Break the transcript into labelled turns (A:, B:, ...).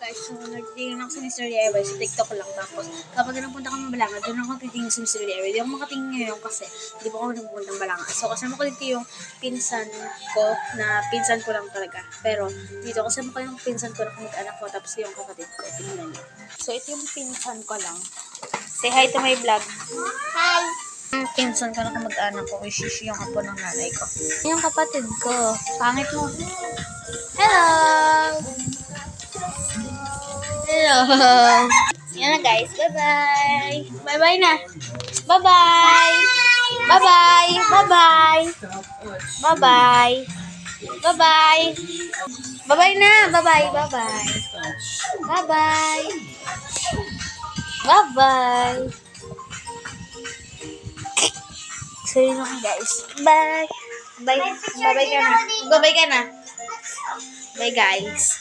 A: guys, so nagtitingin ako sa Mr. DIY sa TikTok lang. Tapos kapag napunta ka ng Balanga, doon ako titingin sa Mr. DIY. Hindi ako makatingin ngayon kasi hindi pa ako nagpupunta ng Balanga. So kasama ko dito yung pinsan ko, na pinsan ko lang talaga. Pero dito kasama ko yung pinsan ko na kamag-anak ko, tapos yung kapatid ko. Tingnan niyo. So ito yung pinsan ko lang. Say hi to my vlog. Hi! Yung pinsan ko na kamag-anak ko, which is yung apo ng nanay ko. Yung kapatid ko. Pangit mo. Hello! Hello! Yan na guys. Bye-bye! Bye-bye na! Bye-bye! Bye-bye! Bye-bye! Bye-bye! Bye-bye! Bye-bye na! Bye-bye! Bye-bye! Bye-bye! Bye-bye! So yun lang guys. Bye! Bye! Bye-bye ka na! Bye-bye ka na! Bye guys!